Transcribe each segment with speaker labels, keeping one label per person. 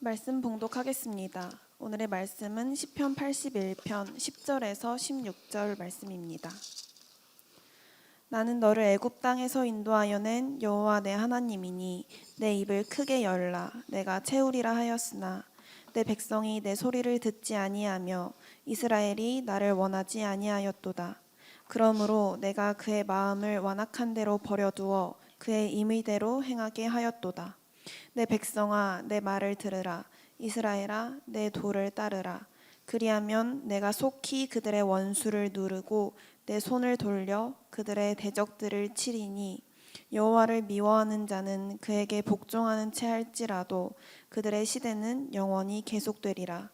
Speaker 1: 말씀 봉독하겠습니다. 오늘의 말씀은 시편 81편 10절에서 16절 말씀입니다. 나는 너를 애굽 땅에서 인도하여 낸 여호와 내 하나님이니 내 입을 크게 열라. 내가 채우리라 하였으나 내 백성이 내 소리를 듣지 아니하며 이스라엘이 나를 원하지 아니하였도다. 그러므로 내가 그의 마음을 완악한 대로 버려두어 그의 임의대로 행하게 하였도다. 내 백성아, 내 말을 들으라. 이스라엘아, 내 도를 따르라. 그리하면 내가 속히 그들의 원수를 누르고 내 손을 돌려 그들의 대적들을 치리니 여호와를 미워하는 자는 그에게 복종하는 채 할지라도 그들의 시대는 영원히 계속되리라.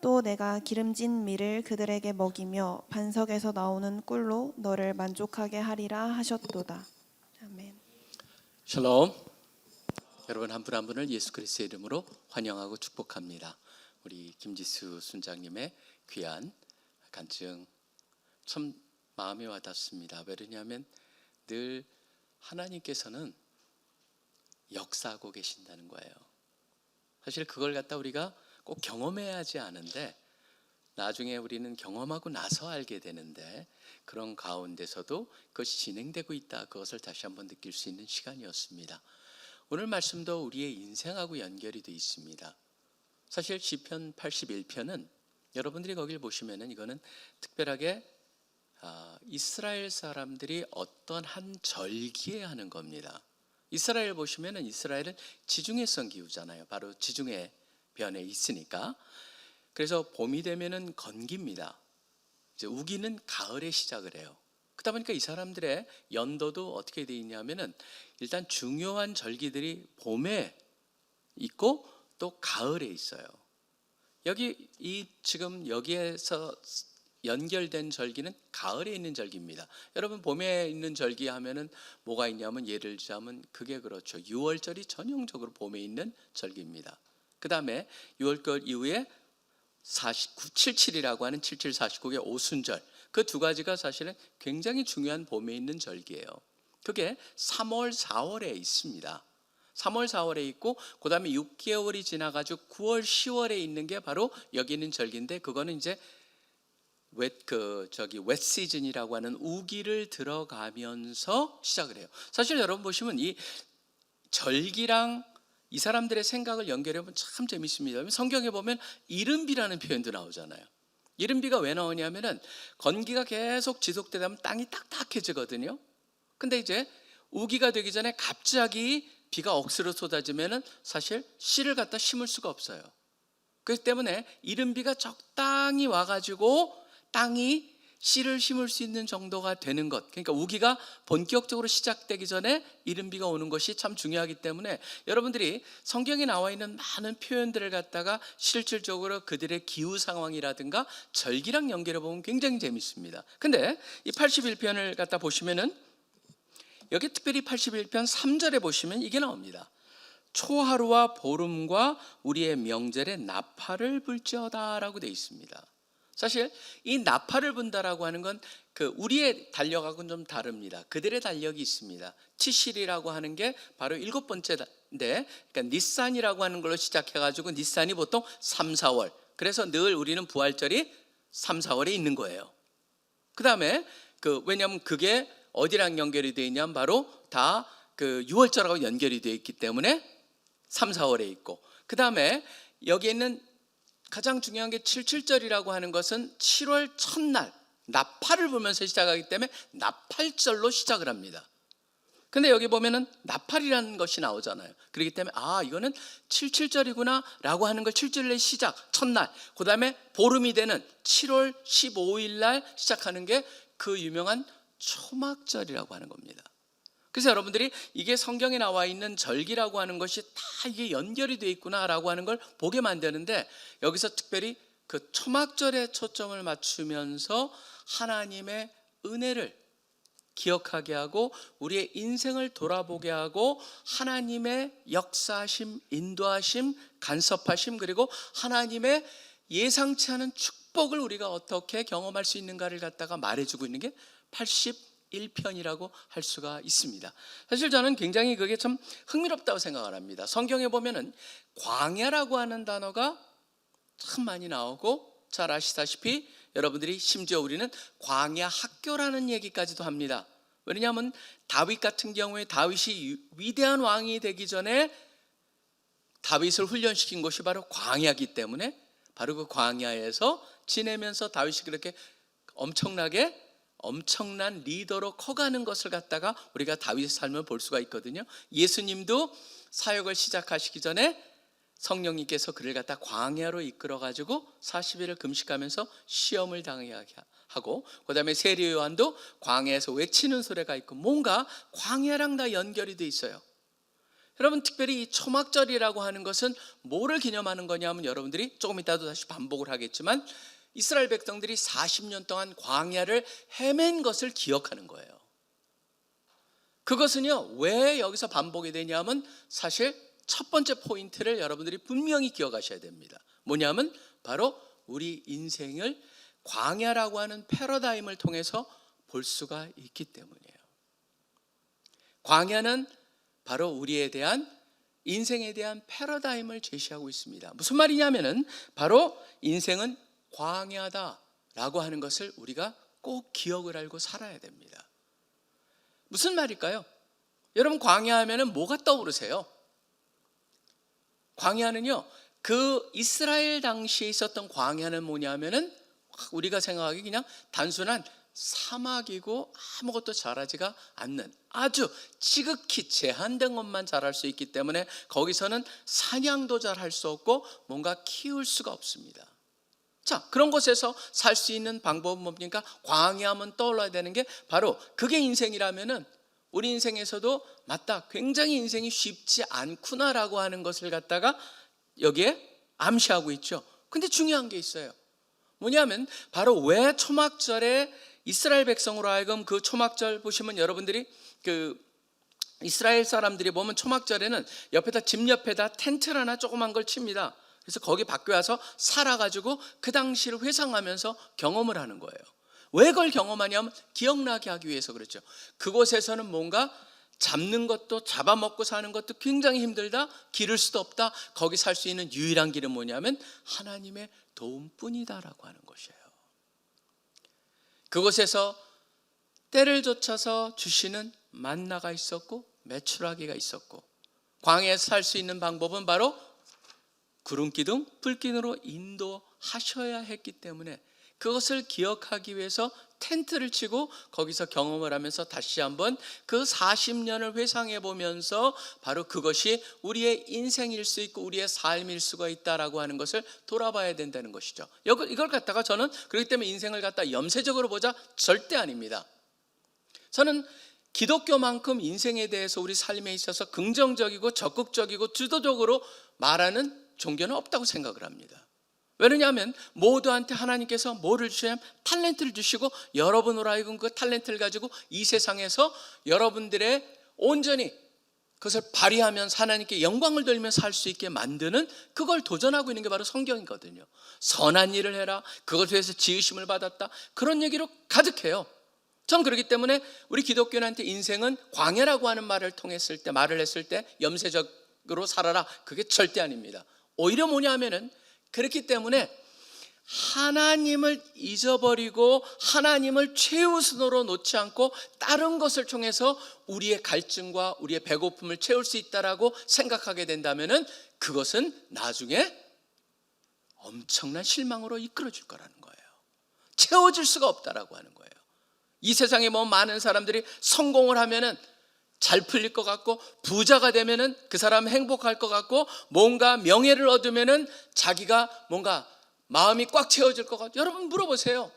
Speaker 1: 또 내가 기름진 밀을 그들에게 먹이며 반석에서 나오는 꿀로 너를 만족하게 하리라 하셨도다. 아멘.
Speaker 2: 샬롬. 여러분 한 분 한 분을 예수 그리스도의 이름으로 환영하고 축복합니다. 우리 김지수 순장님의 귀한 간증 참 마음에 와닿습니다. 왜냐하면 늘 하나님께서는 역사하고 계신다는 거예요. 사실 그걸 갖다 우리가 꼭 경험해야 하지 않은데 나중에 우리는 경험하고 나서 알게 되는데 그런 가운데서도 그것이 진행되고 있다. 그것을 다시 한번 느낄 수 있는 시간이었습니다. 오늘 말씀도 우리의 인생하고 연결이 되어 있습니다. 사실 시편 81편은 여러분들이 거길 보시면은 이거는 특별하게 이스라엘 사람들이 어떤 한 절기에 하는 겁니다. 이스라엘 보시면은 이스라엘은 지중해성 기후잖아요. 바로 지중해 변에 있으니까. 그래서 봄이 되면은 건기입니다. 이제 우기는 가을에 시작을 해요. 그러다 보니까 이 사람들의 연도도 어떻게 되어 있냐면은 일단 중요한 절기들이 봄에 있고 또 가을에 있어요. 지금 여기에서 연결된 절기는 가을에 있는 절기입니다. 여러분 봄에 있는 절기 하면은 뭐가 있냐면 예를 들자면 그게 그렇죠. 6월절이 전형적으로 봄에 있는 절기입니다. 그 다음에 6월절 이후에 77이라고 하는 7749의 오순절, 그 두 가지가 사실은 굉장히 중요한 봄에 있는 절기예요. 그게 3월, 4월에 있습니다. 3월, 4월에 있고 그 다음에 6개월이 지나가지고 9월, 10월에 있는 게 바로 여기 있는 절기인데 그거는 이제 웻 시즌이라고 하는 우기를 들어가면서 시작을 해요. 사실 여러분 보시면 이 절기랑 이 사람들의 생각을 연결해보면 참 재밌습니다. 성경에 보면 이른비라는 표현도 나오잖아요. 이른비가 왜 나오냐면은 건기가 계속 지속되다 보면 땅이 딱딱해지거든요. 근데 이제 우기가 되기 전에 갑자기 비가 억수로 쏟아지면은 사실 씨를 갖다 심을 수가 없어요. 그렇기 때문에 이른비가 적당히 와가지고 땅이 씨를 심을 수 있는 정도가 되는 것, 그러니까 우기가 본격적으로 시작되기 전에 이른비가 오는 것이 참 중요하기 때문에 여러분들이 성경에 나와 있는 많은 표현들을 갖다가 실질적으로 그들의 기후 상황이라든가 절기랑 연결해 보면 굉장히 재밌습니다. 근데 이 81편을 갖다 보시면은 여기 특별히 81편 3절에 보시면 이게 나옵니다. 초하루와 보름과 우리의 명절에 나팔을 불지어다라고 되어 있습니다. 사실 이 나팔을 분다라고 하는 건 우리의 달력하고는 좀 다릅니다. 그들의 달력이 있습니다. 티실이라고 하는 게 바로 7번째인데, 그러니까 니산이라고 하는 걸로 시작해가지고 니산이 보통 3, 4월. 그래서 늘 우리는 부활절이 3, 4월에 있는 거예요. 그 다음에 왜냐하면 그게 어디랑 연결이 되어 있냐면 바로 다 6월절하고 연결이 되어 있기 때문에 3, 4월에 있고, 그 다음에 여기에 있는 가장 중요한 게 77절이라고 하는 것은 7월 첫날 나팔을 불면서 시작하기 때문에 나팔절로 시작을 합니다. 근데 여기 보면은 나팔이라는 것이 나오잖아요. 그렇기 때문에 이거는 77절이구나 라고 하는 걸 7절의 시작, 첫날, 그 다음에 보름이 되는 7월 15일 날 시작하는 게 그 유명한 초막절이라고 하는 겁니다. 그래서 여러분들이 이게 성경에 나와 있는 절기라고 하는 것이 다 이게 연결이 되어 있구나라고 하는 걸 보게 만드는데, 여기서 특별히 그 초막절에 초점을 맞추면서 하나님의 은혜를 기억하게 하고 우리의 인생을 돌아보게 하고 하나님의 역사하심, 인도하심, 간섭하심, 그리고 하나님의 예상치 않은 축복을 우리가 어떻게 경험할 수 있는가를 갖다가 말해주고 있는 게 1편이라고 할 수가 있습니다. 사실 저는 굉장히 그게 참 흥미롭다고 생각을 합니다. 성경에 보면은 광야라고 하는 단어가 참 많이 나오고, 잘 아시다시피 여러분들이 심지어 우리는 광야 학교라는 얘기까지도 합니다. 왜냐하면 다윗 같은 경우에 다윗이 위대한 왕이 되기 전에 다윗을 훈련시킨 곳이 바로 광야이기 때문에 바로 그 광야에서 지내면서 다윗이 그렇게 엄청난 리더로 커가는 것을 갖다가 우리가 다윗의 삶을 볼 수가 있거든요. 예수님도 사역을 시작하시기 전에 성령님께서 그를 갖다 광야로 이끌어가지고 40일을 금식하면서 시험을 당하게 하고, 그 다음에 세례 요한도 광야에서 외치는 소리가 있고, 뭔가 광야랑 다 연결이 돼 있어요. 여러분, 특별히 이 초막절이라고 하는 것은 뭐를 기념하는 거냐면, 여러분들이 조금 이따도 다시 반복을 하겠지만 이스라엘 백성들이 40년 동안 광야를 헤맨 것을 기억하는 거예요. 그것은요, 왜 여기서 반복이 되냐면 사실 첫 번째 포인트를 여러분들이 분명히 기억하셔야 됩니다. 뭐냐면 바로 우리 인생을 광야라고 하는 패러다임을 통해서 볼 수가 있기 때문이에요. 광야는 바로 우리에 대한, 인생에 대한 패러다임을 제시하고 있습니다. 무슨 말이냐면은 바로 인생은 광야다라고 하는 것을 우리가 꼭 기억을 알고 살아야 됩니다. 무슨 말일까요? 여러분, 광야하면은 뭐가 떠오르세요? 광야는요, 그 이스라엘 당시에 있었던 광야는 뭐냐면은 우리가 생각하기 그냥 단순한 사막이고 아무것도 자라지가 않는, 아주 지극히 제한된 것만 자랄 수 있기 때문에 거기서는 사냥도 잘 할 수 없고 뭔가 키울 수가 없습니다. 자, 그런 곳에서 살 수 있는 방법은 뭡니까? 광야하면 떠올라야 되는 게 바로 그게 인생이라면은 우리 인생에서도 맞다, 굉장히 인생이 쉽지 않구나라고 하는 것을 갖다가 여기에 암시하고 있죠. 근데 중요한 게 있어요. 뭐냐면 바로 왜 초막절에 이스라엘 백성으로 하여금, 그 초막절 보시면 여러분들이 그 이스라엘 사람들이 보면 초막절에는 옆에다, 집 옆에다 텐트를 하나 조그만 걸 칩니다. 그래서 거기 밖에 와서 살아가지고 그 당시를 회상하면서 경험을 하는 거예요. 왜 그걸 경험하냐면 기억나게 하기 위해서 그렇죠. 그곳에서는 뭔가 잡는 것도, 잡아먹고 사는 것도 굉장히 힘들다, 기를 수도 없다. 거기 살 수 있는 유일한 길은 뭐냐면 하나님의 도움뿐이다라고 하는 것이에요. 그곳에서 때를 좇아서 주시는 만나가 있었고 메추라기가 있었고, 광야에서 살 수 있는 방법은 바로 구름 기둥, 불기둥으로 인도하셔야 했기 때문에 그것을 기억하기 위해서 텐트를 치고 거기서 경험을 하면서 다시 한번 그 40년을 회상해 보면서 바로 그것이 우리의 인생일 수 있고 우리의 삶일 수가 있다라고 하는 것을 돌아봐야 된다는 것이죠. 이걸 갖다가 저는 그렇기 때문에 인생을 갖다 염세적으로 보자, 절대 아닙니다. 저는 기독교만큼 인생에 대해서 우리 삶에 있어서 긍정적이고 적극적이고 주도적으로 말하는 종교는 없다고 생각을 합니다. 왜냐하면 모두한테 하나님께서 뭐를 주시냐면 탤런트를 주시고, 여러분으로 하여금 그 탤런트를 가지고 이 세상에서 여러분들의 온전히 그것을 발휘하면서 하나님께 영광을 돌리면서 살 수 있게 만드는, 그걸 도전하고 있는 게 바로 성경이거든요. 선한 일을 해라, 그것을 위해서 지으심을 받았다, 그런 얘기로 가득해요. 전 그렇기 때문에 우리 기독교인한테 인생은 광야라고 하는 말을 했을 때 염세적으로 살아라, 그게 절대 아닙니다. 오히려 뭐냐 하면은, 그렇기 때문에 하나님을 잊어버리고 하나님을 최우선으로 놓지 않고 다른 것을 통해서 우리의 갈증과 우리의 배고픔을 채울 수 있다라고 생각하게 된다면은 그것은 나중에 엄청난 실망으로 이끌어질 거라는 거예요. 채워질 수가 없다라고 하는 거예요. 이 세상에 뭐 많은 사람들이 성공을 하면은 잘 풀릴 것 같고, 부자가 되면은 그 사람 행복할 것 같고, 뭔가 명예를 얻으면은 자기가 뭔가 마음이 꽉 채워질 것 같고. 여러분 물어보세요.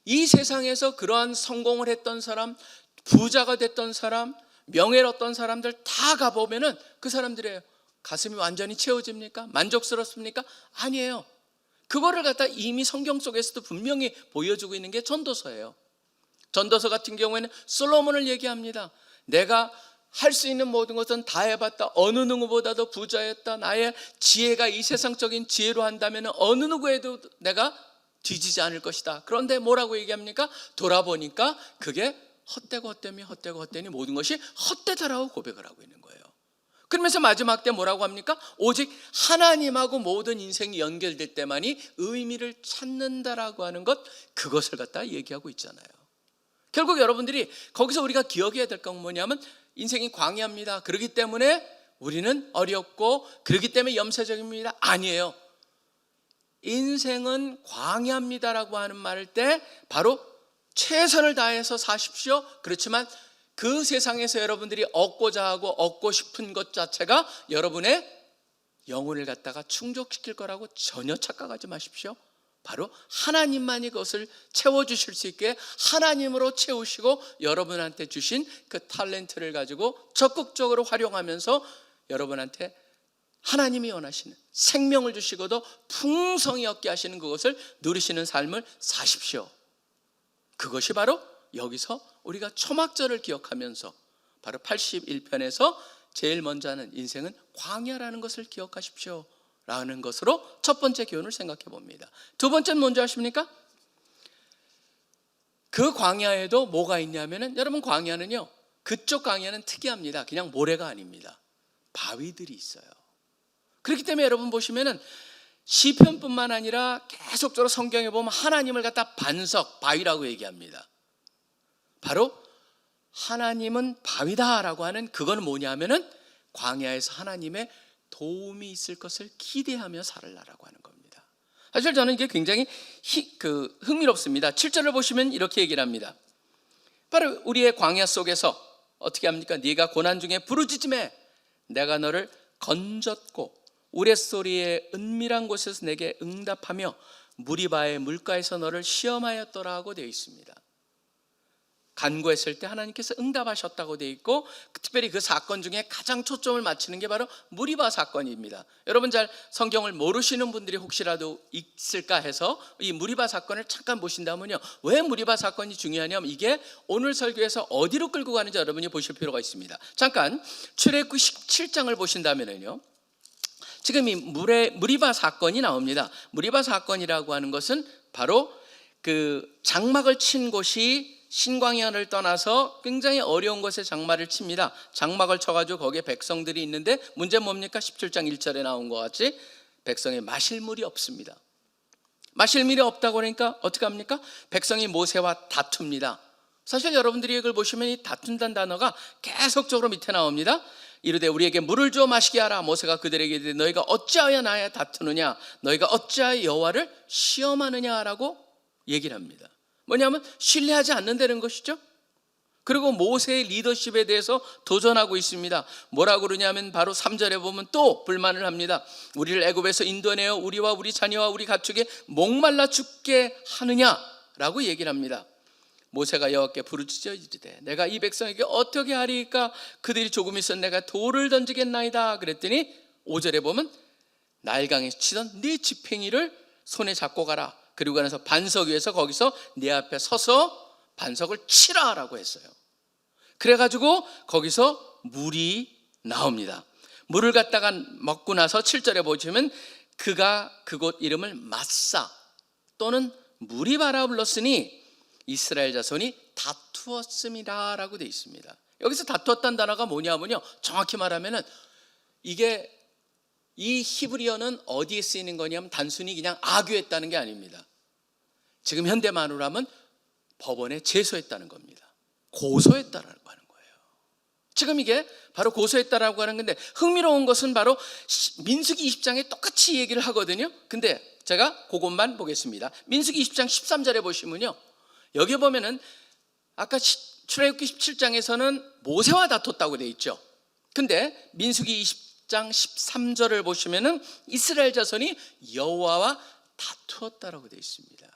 Speaker 2: 이 세상에서 그러한 성공을 했던 사람, 부자가 됐던 사람, 명예를 얻던 사람들 다 가보면은 그 사람들의 가슴이 완전히 채워집니까? 만족스럽습니까? 아니에요. 그거를 갖다 이미 성경 속에서도 분명히 보여주고 있는 게 전도서예요. 전도서 같은 경우에는 솔로몬을 얘기합니다. 내가 할 수 있는 모든 것은 다 해봤다. 어느 누구보다도 부자였다. 나의 지혜가 이 세상적인 지혜로 한다면 어느 누구에도 내가 뒤지지 않을 것이다. 그런데 뭐라고 얘기합니까? 돌아보니까 그게 헛되니 모든 것이 헛되다라고 고백을 하고 있는 거예요. 그러면서 마지막 때 뭐라고 합니까? 오직 하나님하고 모든 인생이 연결될 때만이 의미를 찾는다라고 하는 것, 그것을 갖다 얘기하고 있잖아요. 결국 여러분들이 거기서 우리가 기억해야 될 건 뭐냐면 인생이 광야입니다. 그렇기 때문에 우리는 어렵고 그렇기 때문에 염세적입니다. 아니에요. 인생은 광야입니다라고 하는 말을 때 바로 최선을 다해서 사십시오. 그렇지만 그 세상에서 여러분들이 얻고자 하고 얻고 싶은 것 자체가 여러분의 영혼을 갖다가 충족시킬 거라고 전혀 착각하지 마십시오. 바로 하나님만이 그것을 채워주실 수 있게 하나님으로 채우시고 여러분한테 주신 그 탤런트를 가지고 적극적으로 활용하면서 여러분한테 하나님이 원하시는 생명을 주시고도 풍성히 얻게 하시는 그것을 누리시는 삶을 사십시오. 그것이 바로 여기서 우리가 초막절을 기억하면서 바로 81편에서 제일 먼저 하는 인생은 광야라는 것을 기억하십시오 라는 것으로 첫 번째 교훈을 생각해 봅니다. 두 번째는 뭔지 아십니까? 그 광야에도 뭐가 있냐면은, 여러분 광야는요, 그쪽 광야는 특이합니다. 그냥 모래가 아닙니다. 바위들이 있어요. 그렇기 때문에 여러분 보시면은 시편뿐만 아니라 계속적으로 성경에 보면 하나님을 갖다 반석, 바위라고 얘기합니다. 바로 하나님은 바위다라고 하는 그건 뭐냐면은 광야에서 하나님의 도움이 있을 것을 기대하며 살으라라고 하는 겁니다. 사실 저는 이게 굉장히 흥미롭습니다. 7절을 보시면 이렇게 얘기를 합니다. 바로 우리의 광야 속에서 어떻게 합니까? 네가 고난 중에 부르짖음에 내가 너를 건졌고 우레소리의 은밀한 곳에서 내게 응답하며 무리바의 물가에서 너를 시험하였더라고 되어 있습니다. 간구했을 때 하나님께서 응답하셨다고 되어 있고, 특별히 그 사건 중에 가장 초점을 맞추는 게 바로 무리바 사건입니다. 여러분 잘 성경을 모르시는 분들이 혹시라도 있을까 해서 이 무리바 사건을 잠깐 보신다면요, 왜 무리바 사건이 중요하냐면 이게 오늘 설교에서 어디로 끌고 가는지 여러분이 보실 필요가 있습니다. 잠깐 출애굽기 17장을 보신다면요, 지금 이 무리바 사건이 나옵니다. 무리바 사건이라고 하는 것은 바로 그 장막을 친 곳이 신광야를 떠나서 굉장히 어려운 곳에 장막을 칩니다. 장막을 쳐가지고 거기에 백성들이 있는데 문제는 뭡니까? 17장 1절에 나온 것 같이 백성이 마실 물이 없습니다. 마실 물이 없다고 그러니까 어떻게 합니까? 백성이 모세와 다툽니다. 사실 여러분들이 이걸 보시면 이 다툰다는 단어가 계속적으로 밑에 나옵니다. 이르되 우리에게 물을 주어 마시게 하라. 모세가 그들에게 이르되 너희가 어찌하여 나와 다투느냐, 너희가 어찌하여 여호와를 시험하느냐라고 얘기를 합니다. 뭐냐면 신뢰하지 않는다는 것이죠. 그리고 모세의 리더십에 대해서 도전하고 있습니다. 뭐라고 그러냐면 바로 3절에 보면 또 불만을 합니다. 우리를 애굽에서 인도내어 우리와 우리 자녀와 우리 가축에 목말라 죽게 하느냐라고 얘기를 합니다. 모세가 여호와께 부르짖어 이르되 내가 이 백성에게 어떻게 하리까? 그들이 조금 있어 내가 돌을 던지겠나이다. 그랬더니 5절에 보면 나일강에서 치던 네 지팽이를 손에 잡고 가라. 그리고 나서 반석 위에서 거기서 네 앞에 서서 반석을 치라라고 했어요. 그래가지고 거기서 물이 나옵니다. 물을 갖다가 먹고 나서 7절에 보시면 그가 그곳 이름을 마사 또는 무리바라 불렀으니 이스라엘 자손이 다투었습니다 라고 되어 있습니다. 여기서 다투었다는 단어가 뭐냐면요, 정확히 말하면 이게 이 히브리어는 어디에 쓰이는 거냐면 단순히 그냥 악유했다는 게 아닙니다. 지금 현대말로 하면 법원에 제소했다는 겁니다. 고소했다라고 하는 거예요. 지금 이게 바로 고소했다라고 하는 건데, 흥미로운 것은 바로 민수기 20장에 똑같이 얘기를 하거든요. 근데 제가 그것만 보겠습니다. 민수기 20장 13절에 보시면요, 여기 보면은 아까 출애굽기 17장에서는 모세와 다퉜다고 되어 있죠. 근데 민수기 20장 13절을 보시면은 이스라엘 자손이 여호와와 다투었다라고 되어 있습니다.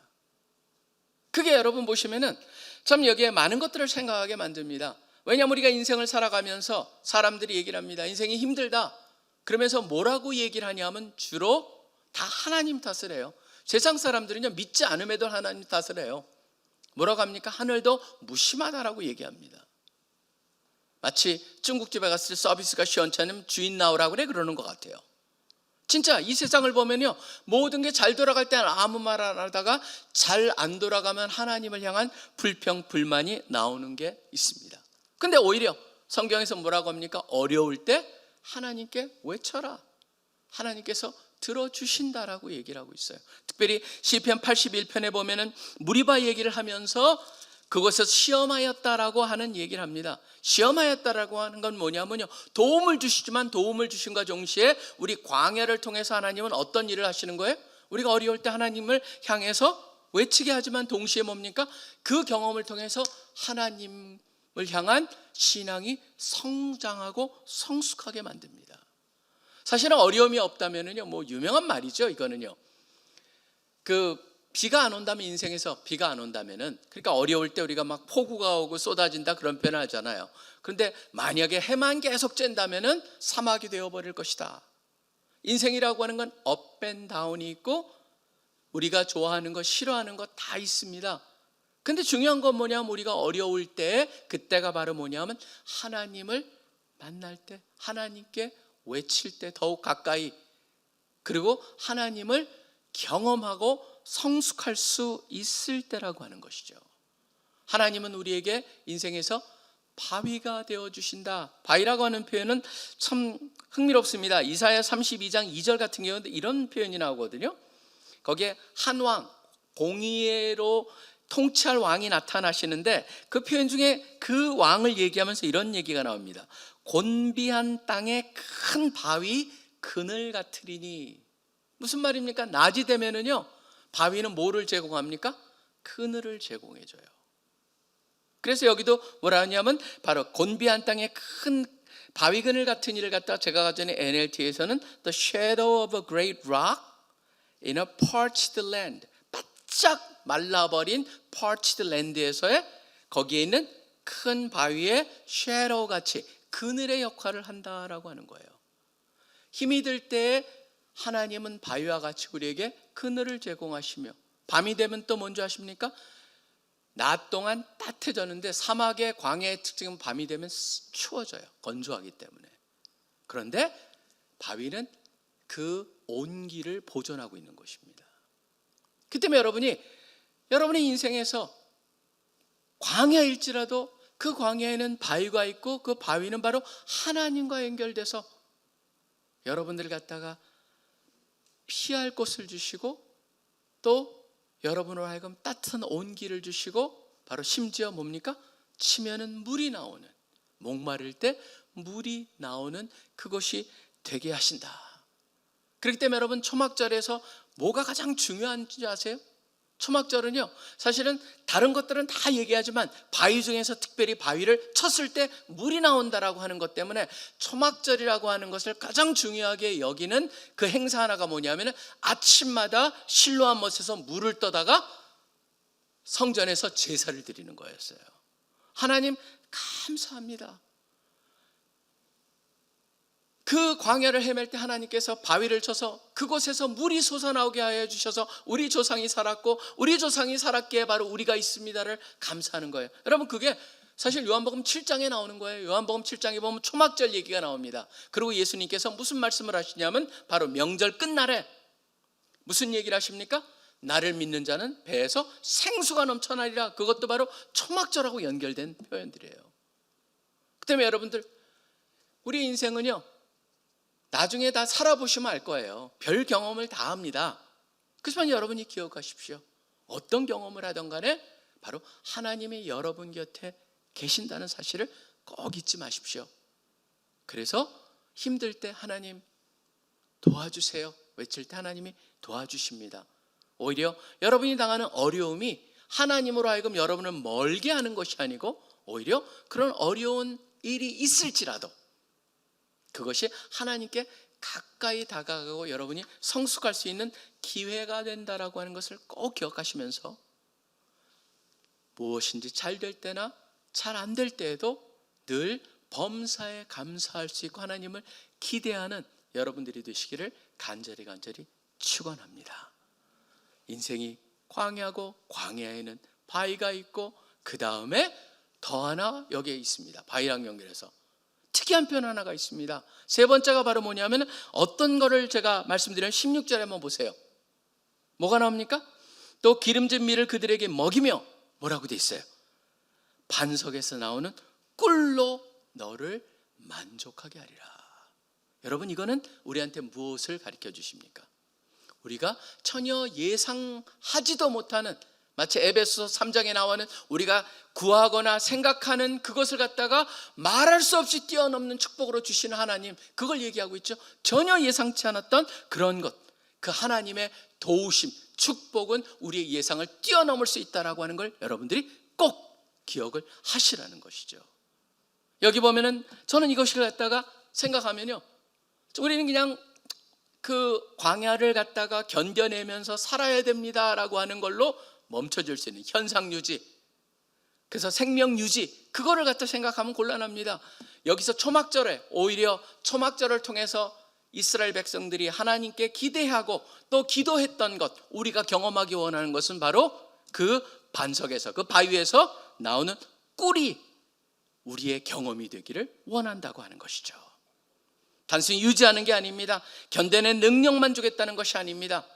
Speaker 2: 그게 여러분 보시면은 참 여기에 많은 것들을 생각하게 만듭니다. 왜냐하면 우리가 인생을 살아가면서 사람들이 얘기를 합니다. 인생이 힘들다. 그러면서 뭐라고 얘기를 하냐면 주로 다 하나님 탓을 해요. 세상 사람들은요, 믿지 않음에도 하나님 탓을 해요. 뭐라고 합니까? 하늘도 무심하다라고 얘기합니다. 마치 중국집에 갔을 때 서비스가 시원찮으면 주인 나오라고 그래 그러는 것 같아요. 진짜 이 세상을 보면요, 모든 게 잘 돌아갈 때는 아무 말 안 하다가 잘 안 돌아가면 하나님을 향한 불평, 불만이 나오는 게 있습니다. 근데 오히려 성경에서 뭐라고 합니까? 어려울 때 하나님께 외쳐라. 하나님께서 들어주신다라고 얘기를 하고 있어요. 특별히 시편 81편에 보면은 무리바 얘기를 하면서 그곳에서 시험하였다라고 하는 얘기를 합니다. 시험하였다라고 하는 건 뭐냐면요, 도움을 주시지만 도움을 주신과 동시에 우리 광야를 통해서 하나님은 어떤 일을 하시는 거예요? 우리가 어려울 때 하나님을 향해서 외치게 하지만 동시에 뭡니까? 그 경험을 통해서 하나님을 향한 신앙이 성장하고 성숙하게 만듭니다. 사실은 어려움이 없다면은요, 뭐 유명한 말이죠. 이거는요, 비가 안 온다면, 인생에서 비가 안 온다면은, 그러니까 어려울 때 우리가 막 폭우가 오고 쏟아진다 그런 표현을 하잖아요. 그런데 만약에 해만 계속 쬐다면은 사막이 되어버릴 것이다. 인생이라고 하는 건 업 앤 다운이 있고 우리가 좋아하는 것, 싫어하는 것 다 있습니다. 근데 중요한 건 뭐냐면 우리가 어려울 때, 그때가 바로 뭐냐면 하나님을 만날 때, 하나님께 외칠 때 더욱 가까이, 그리고 하나님을 경험하고 성숙할 수 있을 때라고 하는 것이죠. 하나님은 우리에게 인생에서 바위가 되어주신다. 바위라고 하는 표현은 참 흥미롭습니다. 이사야 32장 2절 같은 경우는 이런 표현이 나오거든요. 거기에 한 왕, 공의로 통치할 왕이 나타나시는데 그 표현 중에 그 왕을 얘기하면서 이런 얘기가 나옵니다. 곤비한 땅에 큰 바위 그늘 같으리니. 무슨 말입니까? 낮이 되면은요, 바위는 뭐를 제공합니까? 그늘을 제공해줘요. 그래서 여기도 뭐라 하냐면 바로 곤비한 땅에 큰 바위 그늘 같은 일을 갖다가 제가 가진 NLT에서는 The shadow of a great rock in a parched land, 바짝 말라버린 parched land에서의 거기에 있는 큰 바위의 shadow 같이 그늘의 역할을 한다라고 하는 거예요. 힘이 들 때 하나님은 바위와 같이 우리에게 그늘을 제공하시며, 밤이 되면 또 뭔지 아십니까? 낮 동안 따뜻해졌는데 사막의 광야의 특징은 밤이 되면 추워져요. 건조하기 때문에. 그런데 바위는 그 온기를 보존하고 있는 것입니다. 그 때문에 여러분의 인생에서 광야일지라도 그 광야에는 바위가 있고 그 바위는 바로 하나님과 연결돼서 여러분들 갖다가 피할 곳을 주시고 또 여러분으로 하여금 따뜻한 온기를 주시고 바로 심지어 뭡니까? 치면은 물이 나오는, 목마를 때 물이 나오는 그것이 되게 하신다. 그렇기 때문에 여러분, 초막절에서 뭐가 가장 중요한지 아세요? 초막절은요, 사실은 다른 것들은 다 얘기하지만 바위 중에서 특별히 바위를 쳤을 때 물이 나온다라고 하는 것 때문에 초막절이라고 하는 것을 가장 중요하게 여기는 그 행사 하나가 뭐냐면 아침마다 실로암 못에서 물을 떠다가 성전에서 제사를 드리는 거였어요. 하나님 감사합니다. 그 광야를 헤맬 때 하나님께서 바위를 쳐서 그곳에서 물이 솟아나오게 하여 주셔서 우리 조상이 살았고 우리 조상이 살았기에 바로 우리가 있습니다를 감사하는 거예요. 여러분, 그게 사실 요한복음 7장에 나오는 거예요. 요한복음 7장에 보면 초막절 얘기가 나옵니다. 그리고 예수님께서 무슨 말씀을 하시냐면 바로 명절 끝날에 무슨 얘기를 하십니까? 나를 믿는 자는 배에서 생수가 넘쳐나리라. 그것도 바로 초막절하고 연결된 표현들이에요. 그 때문에 여러분들, 우리 인생은요, 나중에 다 살아보시면 알 거예요. 별 경험을 다 합니다. 그렇지만 여러분이 기억하십시오. 어떤 경험을 하든 간에 바로 하나님이 여러분 곁에 계신다는 사실을 꼭 잊지 마십시오. 그래서 힘들 때 하나님 도와주세요 외칠 때 하나님이 도와주십니다. 오히려 여러분이 당하는 어려움이 하나님으로 하여금 여러분을 멀게 하는 것이 아니고 오히려 그런 어려운 일이 있을지라도 그것이 하나님께 가까이 다가가고 여러분이 성숙할 수 있는 기회가 된다라고 하는 것을 꼭 기억하시면서 무엇인지 잘 될 때나 잘 안 될 때에도 늘 범사에 감사할 수 있고 하나님을 기대하는 여러분들이 되시기를 간절히 축원합니다. 인생이 광야고 광야에는 바위가 있고 그 다음에 더 하나 여기에 있습니다. 바위랑 연결해서 특이한 표현 하나가 있습니다. 세 번째가 바로 뭐냐면 어떤 거를 제가 말씀드리면 16절에 한번 보세요. 뭐가 나옵니까? 또 기름진 밀을 그들에게 먹이며 뭐라고 돼 있어요? 반석에서 나오는 꿀로 너를 만족하게 하리라. 여러분, 이거는 우리한테 무엇을 가르쳐 주십니까? 우리가 전혀 예상하지도 못하는, 마치 에베소서 3장에 나오는 우리가 구하거나 생각하는 그것을 갖다가 말할 수 없이 뛰어넘는 축복으로 주시는 하나님, 그걸 얘기하고 있죠. 전혀 예상치 않았던 그런 것, 그 하나님의 도우심, 축복은 우리의 예상을 뛰어넘을 수 있다라고 하는 걸 여러분들이 꼭 기억을 하시라는 것이죠. 여기 보면은 저는 이것을 갖다가 생각하면요, 우리는 그냥 그 광야를 갖다가 견뎌내면서 살아야 됩니다라고 하는 걸로 멈춰질 수 있는 현상 유지, 그래서 생명 유지, 그거를 갖다 생각하면 곤란합니다. 여기서 초막절에, 오히려 초막절을 통해서 이스라엘 백성들이 하나님께 기대하고 또 기도했던 것, 우리가 경험하기 원하는 것은 바로 그 반석에서, 그 바위에서 나오는 꿀이 우리의 경험이 되기를 원한다고 하는 것이죠. 단순히 유지하는 게 아닙니다. 견뎌낸 능력만 주겠다는 것이 아닙니다.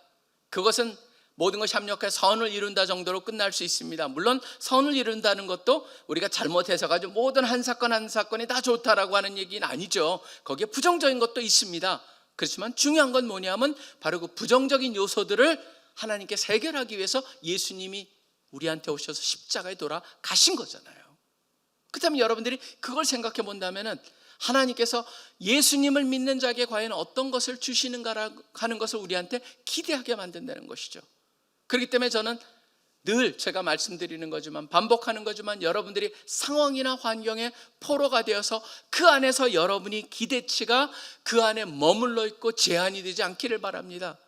Speaker 2: 그것은 모든 것이 합력해서 선을 이룬다 정도로 끝날 수 있습니다. 물론 선을 이룬다는 것도 우리가 잘못해서 가지고 모든 한 사건 한 사건이 다 좋다라고 하는 얘기는 아니죠. 거기에 부정적인 것도 있습니다. 그렇지만 중요한 건 뭐냐면 바로 그 부정적인 요소들을 하나님께 해결하기 위해서 예수님이 우리한테 오셔서 십자가에 돌아가신 거잖아요. 그렇다면 여러분들이 그걸 생각해 본다면은 하나님께서 예수님을 믿는 자에게 과연 어떤 것을 주시는가 하는 것을 우리한테 기대하게 만든다는 것이죠. 그렇기 때문에 저는 늘 제가 말씀드리는 거지만, 반복하는 거지만, 여러분들이 상황이나 환경에 포로가 되어서 그 안에서 여러분이 기대치가 그 안에 머물러 있고 제한이 되지 않기를 바랍니다.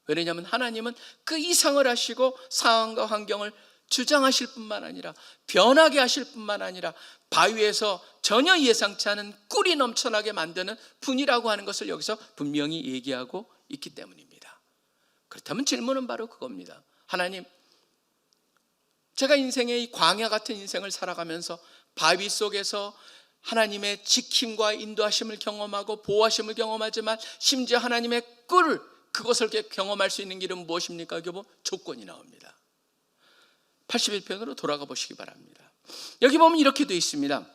Speaker 2: 왜냐하면 하나님은 그 이상을 하시고 상황과 환경을 주장하실 뿐만 아니라, 변하게 하실 뿐만 아니라 바위에서 전혀 예상치 않은 꿀이 넘쳐나게 만드는 분이라고 하는 것을 여기서 분명히 얘기하고 있기 때문입니다. 그렇다면 질문은 바로 그겁니다. 하나님, 제가 인생의 이 광야 같은 인생을 살아가면서 바위 속에서 하나님의 지킴과 인도하심을 경험하고 보호하심을 경험하지만 심지어 하나님의 꿀, 그것을 경험할 수 있는 길은 무엇입니까? 여기 보면 조건이 나옵니다. 81편으로 돌아가 보시기 바랍니다. 여기 보면 이렇게 되어 있습니다.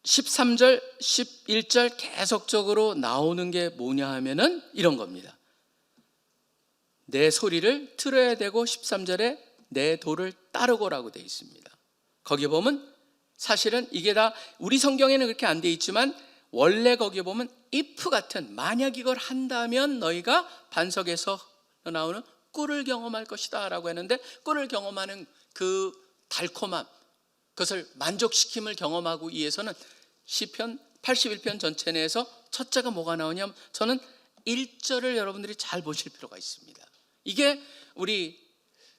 Speaker 2: 13절, 11절 계속적으로 나오는 게 뭐냐 하면은 이런 겁니다. 내 소리를 들어야 되고 13절에 내 도를 따르고라고 되어 있습니다. 거기 보면 사실은 이게 다 우리 성경에는 그렇게 안 되어 있지만 원래 거기 보면 if 같은, 만약 이걸 한다면 너희가 반석에서 나오는 꿀을 경험할 것이다 라고 했는데, 꿀을 경험하는 그 달콤함, 그것을 만족시킴을 경험하기 위해서는 시편 81편 전체 내에서 첫째가 뭐가 나오냐면, 저는 1절을 여러분들이 잘 보실 필요가 있습니다. 이게 우리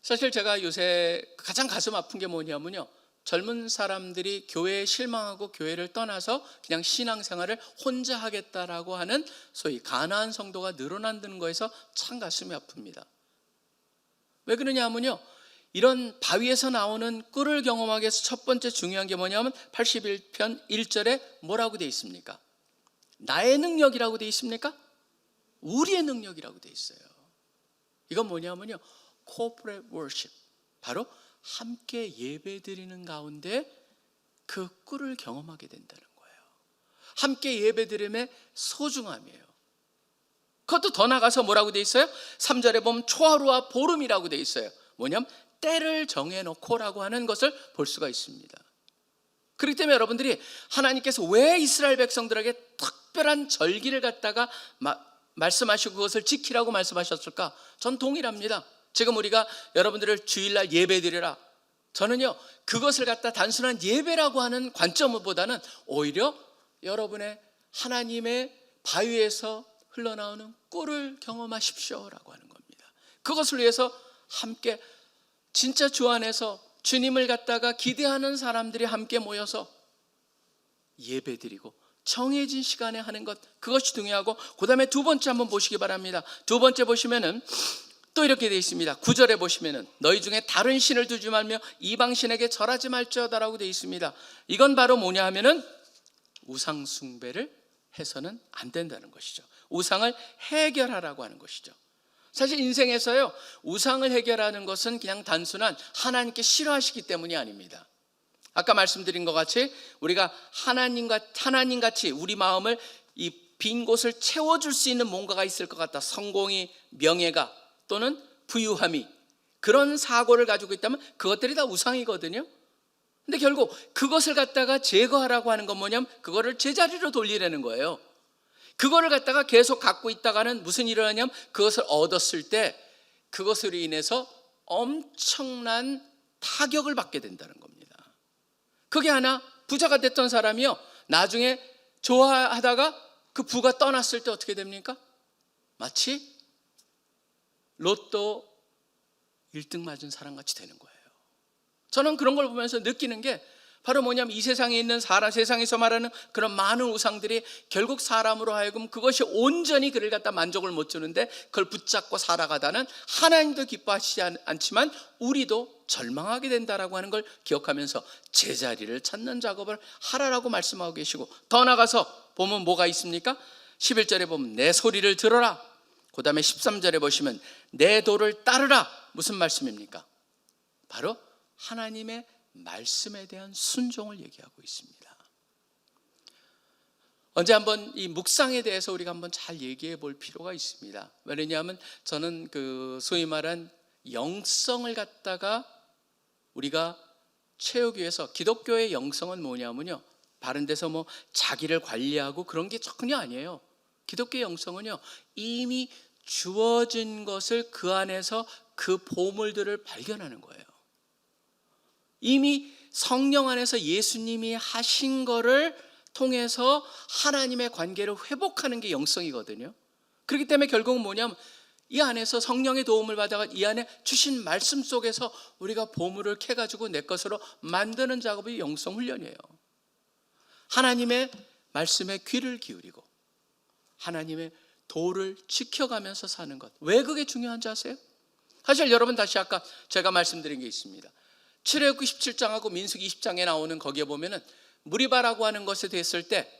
Speaker 2: 사실 제가 요새 가장 가슴 아픈 게 뭐냐면요, 젊은 사람들이 교회에 실망하고 교회를 떠나서 그냥 신앙생활을 혼자 하겠다라고 하는 소위 가나안 성도가 늘어난다는 거에서 참 가슴이 아픕니다. 왜 그러냐 하면요, 이런 바위에서 나오는 꿀을 경험하기 위해서 첫 번째 중요한 게 뭐냐면 81편 1절에 뭐라고 되어 있습니까? 나의 능력이라고 되어 있습니까? 우리의 능력이라고 되어 있어요. 이건 뭐냐면요, corporate worship, 바로 함께 예배드리는 가운데 그 꿀을 경험하게 된다는 거예요. 함께 예배드림의 소중함이에요. 그것도 더 나가서 뭐라고 되어 있어요? 3절에 보면 초하루와 보름이라고 되어 있어요. 뭐냐면 때를 정해놓고라고 하는 것을 볼 수가 있습니다. 그렇기 때문에 여러분들이 하나님께서 왜 이스라엘 백성들에게 특별한 절기를 갖다가 말씀하시고 그것을 지키라고 말씀하셨을까? 전 동일합니다. 지금 우리가 여러분들을 주일날 예배드리라, 저는요 그것을 갖다 단순한 예배라고 하는 관점보다는 오히려 여러분의 하나님의 바위에서 흘러나오는 꿀을 경험하십시오라고 하는 겁니다. 그것을 위해서 함께 진짜 주 안에서 주님을 갖다가 기대하는 사람들이 함께 모여서 예배드리고 정해진 시간에 하는 것, 그것이 중요하고, 그 다음에 두 번째 한번 보시기 바랍니다. 두 번째 보시면은 또 이렇게 되어 있습니다. 9절에 보시면은 너희 중에 다른 신을 두지 말며 이방 신에게 절하지 말지어다라고 되어 있습니다. 이건 바로 뭐냐 하면은 우상 숭배를 해서는 안 된다는 것이죠. 우상을 해결하라고 하는 것이죠. 사실 인생에서요, 우상을 해결하는 것은 그냥 단순한 하나님께 싫어하시기 때문이 아닙니다. 아까 말씀드린 것 같이 우리가 하나님같이 우리 마음을 이 빈 곳을 채워줄 수 있는 뭔가가 있을 것 같다. 성공이, 명예가 또는 부유함이, 그런 사고를 가지고 있다면 그것들이 다 우상이거든요. 근데 결국 그것을 갖다가 제거하라고 하는 건 뭐냐면 그거를 제자리로 돌리라는 거예요. 그거를 갖다가 계속 갖고 있다가는 무슨 일을 하냐면 그것을 얻었을 때 그것으로 인해서 엄청난 타격을 받게 된다는 겁니다. 그게 하나, 부자가 됐던 사람이요, 나중에 좋아하다가 그 부가 떠났을 때 어떻게 됩니까? 마치 로또 1등 맞은 사람같이 되는 거예요. 저는 그런 걸 보면서 느끼는 게 바로 뭐냐면 이 세상에 있는 세상에서 말하는 그런 많은 우상들이 결국 사람으로 하여금 그것이 온전히 그를 갖다 만족을 못 주는데 그걸 붙잡고 살아가다는 하나님도 기뻐하시지 않지만 우리도 절망하게 된다라고 하는 걸 기억하면서 제자리를 찾는 작업을 하라라고 말씀하고 계시고, 더 나가서 보면 뭐가 있습니까? 11절에 보면 내 소리를 들어라. 그 다음에 13절에 보시면 내 도를 따르라. 무슨 말씀입니까? 바로 하나님의 말씀에 대한 순종을 얘기하고 있습니다. 언제 한번 이 묵상에 대해서 우리가 한번 잘 얘기해 볼 필요가 있습니다. 왜냐하면 저는 그 소위 말한 영성을 갖다가 우리가 채우기 위해서, 기독교의 영성은 뭐냐면요, 다른 데서 뭐 자기를 관리하고 그런 게 전혀 아니에요. 기독교의 영성은요, 이미 주어진 것을 그 안에서 그 보물들을 발견하는 거예요. 이미 성령 안에서 예수님이 하신 거를 통해서 하나님의 관계를 회복하는 게 영성이거든요. 그렇기 때문에 결국은 뭐냐면 이 안에서 성령의 도움을 받아가 이 안에 주신 말씀 속에서 우리가 보물을 캐가지고 내 것으로 만드는 작업이 영성 훈련이에요. 하나님의 말씀에 귀를 기울이고 하나님의 도를 지켜가면서 사는 것. 왜 그게 중요한지 아세요? 사실 여러분, 다시 아까 제가 말씀드린 게 있습니다. 출애굽기 17장하고 민수기 20장에 나오는 거기에 보면은 무리바라고 하는 것에 됐을 때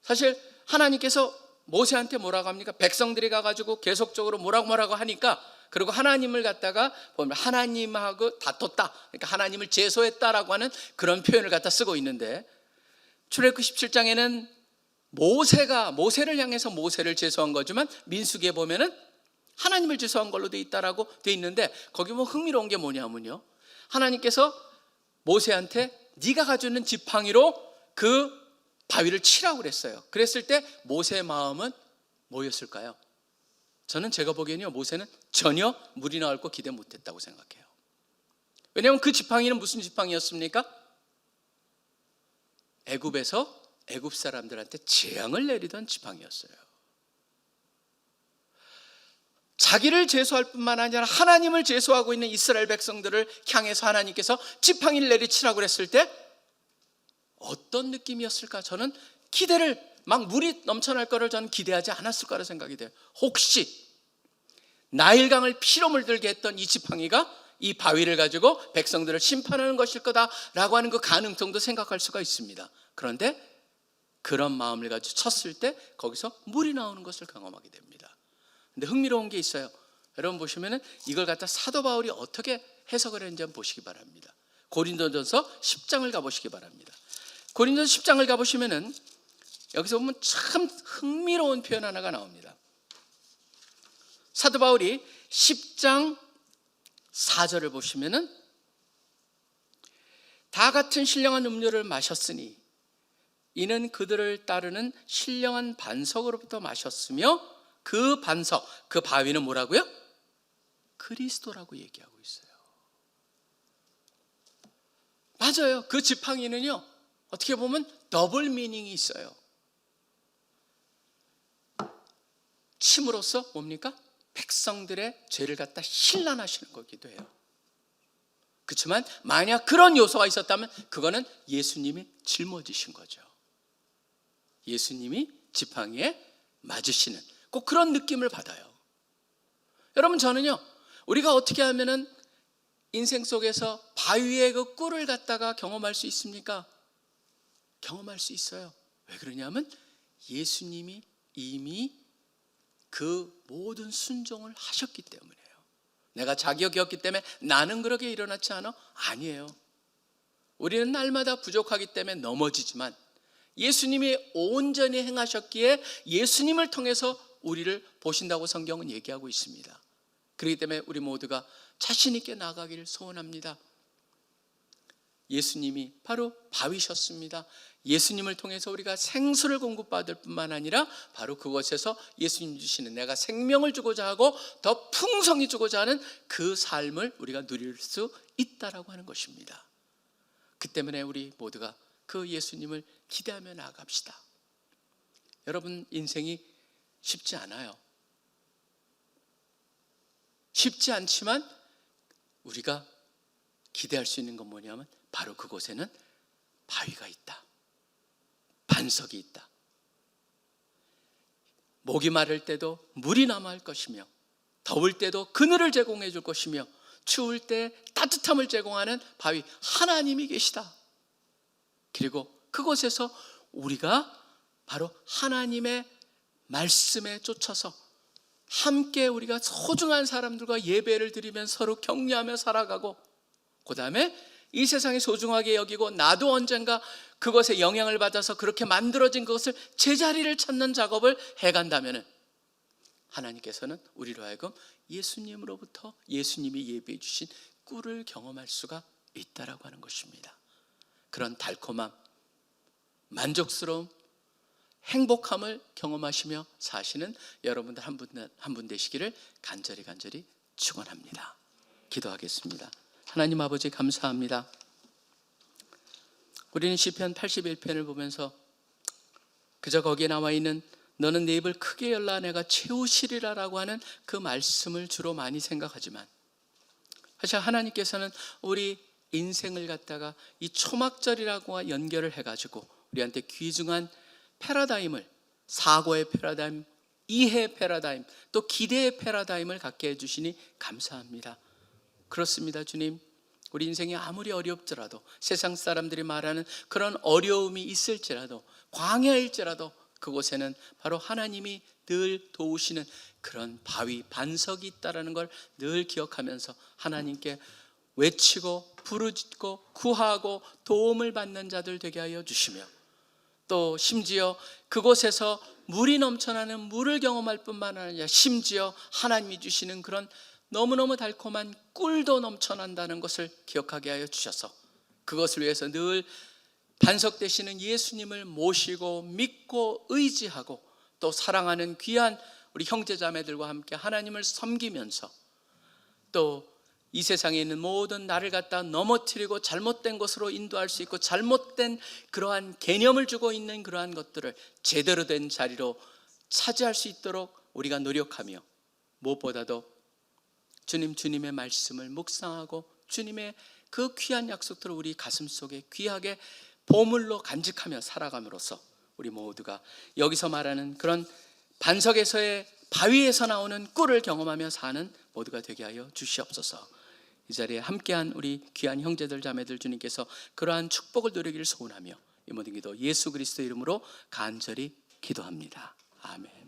Speaker 2: 사실 하나님께서 모세한테 뭐라고 합니까? 백성들이 가가지고 계속적으로 뭐라고 하니까, 그리고 하나님을 갖다가 보면 하나님하고 다퉜다, 그러니까 하나님을 제소했다라고 하는 그런 표현을 갖다 쓰고 있는데, 출애굽기 17장에는 모세를 향해서 모세를 제소한 거지만 민수기에 보면은 하나님을 제소한 걸로 돼 있다라고 돼 있는데, 거기 뭐 흥미로운 게 뭐냐면요, 하나님께서 모세한테 네가 가지고 있는 지팡이로 그 바위를 치라고 그랬어요. 그랬을 때 모세의 마음은 뭐였을까요? 저는 제가 보기에는요, 모세는 전혀 물이 나올 거 기대 못했다고 생각해요. 왜냐하면 그 지팡이는 무슨 지팡이였습니까? 애굽에서 애굽 사람들한테 재앙을 내리던 지팡이였어요. 자기를 제소할 뿐만 아니라 하나님을 제소하고 있는 이스라엘 백성들을 향해서 하나님께서 지팡이를 내리치라고 그랬을 때 어떤 느낌이었을까? 저는 기대를, 막 물이 넘쳐날 거를 저는 기대하지 않았을 거라 생각이 돼요. 혹시 나일강을 피로 물들게 했던 이 지팡이가 이 바위를 가지고 백성들을 심판하는 것일 거다라고 하는 그 가능성도 생각할 수가 있습니다. 그런데 그런 마음을 가지고 쳤을 때 거기서 물이 나오는 것을 경험하게 됩니다. 근데 흥미로운 게 있어요. 여러분 보시면은 이걸 갖다 사도 바울이 어떻게 해석을 했는지 한번 보시기 바랍니다. 고린도전서 10장을 가보시기 바랍니다. 고린도전서 10장을 가보시면은 여기서 보면 참 흥미로운 표현 하나가 나옵니다. 사도 바울이 10장 4절을 보시면은 다 같은 신령한 음료를 마셨으니 이는 그들을 따르는 신령한 반석으로부터 마셨으며 그 반석, 그 바위는 뭐라고요? 그리스도라고 얘기하고 있어요. 맞아요. 그 지팡이는요, 어떻게 보면 더블 미닝이 있어요. 침으로써 뭡니까? 백성들의 죄를 갖다 실란하시는 거기도 해요. 그렇지만 만약 그런 요소가 있었다면 그거는 예수님이 짊어지신 거죠. 예수님이 지팡이에 맞으시는 꼭 그런 느낌을 받아요. 여러분, 저는요, 우리가 어떻게 하면은 인생 속에서 바위의 그 꿀을 갖다가 경험할 수 있습니까? 경험할 수 있어요. 왜 그러냐면 예수님이 이미 그 모든 순종을 하셨기 때문이에요. 내가 자격이었기 때문에 나는 그렇게 일어나지 않아? 아니에요. 우리는 날마다 부족하기 때문에 넘어지지만 예수님이 온전히 행하셨기에 예수님을 통해서 우리를 보신다고 성경은 얘기하고 있습니다. 그렇기 때문에 우리 모두가 자신 있게 나아가기를 소원합니다. 예수님이 바로 바위셨습니다. 예수님을 통해서 우리가 생수를 공급받을 뿐만 아니라 바로 그곳에서 예수님 주시는 내가 생명을 주고자 하고 더 풍성히 주고자 하는 그 삶을 우리가 누릴 수 있다라고 하는 것입니다. 그 때문에 우리 모두가 그 예수님을 기대하며 나아갑시다. 여러분, 인생이 쉽지 않아요. 쉽지 않지만 우리가 기대할 수 있는 건 뭐냐면 바로 그곳에는 바위가 있다. 반석이 있다. 목이 마를 때도 물이 남아할 것이며 더울 때도 그늘을 제공해 줄 것이며 추울 때 따뜻함을 제공하는 바위 하나님이 계시다. 그리고 그곳에서 우리가 바로 하나님의 말씀에 쫓아서 함께 우리가 소중한 사람들과 예배를 드리며 서로 격려하며 살아가고, 그 다음에 이 세상에 소중하게 여기고 나도 언젠가 그것에 영향을 받아서 그렇게 만들어진 것을 제자리를 찾는 작업을 해간다면 하나님께서는 우리로 하여금 예수님으로부터 예수님이 예배해 주신 꿀을 경험할 수가 있다라고 하는 것입니다. 그런 달콤함, 만족스러움, 행복함을 경험하시며 사시는 여러분들 한 분 되시기를 간절히 축원합니다. 기도하겠습니다. 하나님 아버지, 감사합니다. 우리는 시편 81편을 보면서 그저 거기에 나와 있는 너는 내 입을 크게 열라 내가 채우시리라라고 하는 그 말씀을 주로 많이 생각하지만, 사실 하나님께서는 우리 인생을 갖다가 이 초막절이라고 연결을 해가지고 우리한테 귀중한 패러다임을, 사고의 패러다임, 이해의 패러다임, 또 기대의 패러다임을 갖게 해주시니 감사합니다. 그렇습니다, 주님. 우리 인생이 아무리 어렵더라도, 세상 사람들이 말하는 그런 어려움이 있을지라도, 광야일지라도 그곳에는 바로 하나님이 늘 도우시는 그런 바위, 반석이 있다는 걸 늘 기억하면서 하나님께 외치고 부르짖고 구하고 도움을 받는 자들 되게 하여 주시며, 또 심지어 그곳에서 물이 넘쳐나는 물을 경험할 뿐만 아니라 심지어 하나님이 주시는 그런 너무너무 달콤한 꿀도 넘쳐난다는 것을 기억하게 하여 주셔서 그것을 위해서 늘 반석 되시는 예수님을 모시고 믿고 의지하고 또 사랑하는 귀한 우리 형제자매들과 함께 하나님을 섬기면서, 또 이 세상에 있는 모든 나를 갖다 넘어뜨리고 잘못된 것으로 인도할 수 있고 잘못된 그러한 개념을 주고 있는 그러한 것들을 제대로 된 자리로 차지할 수 있도록 우리가 노력하며, 무엇보다도 주님의 말씀을 묵상하고 주님의 그 귀한 약속들을 우리 가슴 속에 귀하게 보물로 간직하며 살아감으로써 우리 모두가 여기서 말하는 그런 반석에서의 바위에서 나오는 꿀을 경험하며 사는 모두가 되게 하여 주시옵소서. 이 자리에 함께한 우리 귀한 형제들 자매들 주님께서 그러한 축복을 누리기를 소원하며 이 모든 기도 예수 그리스도 이름으로 간절히 기도합니다. 아멘.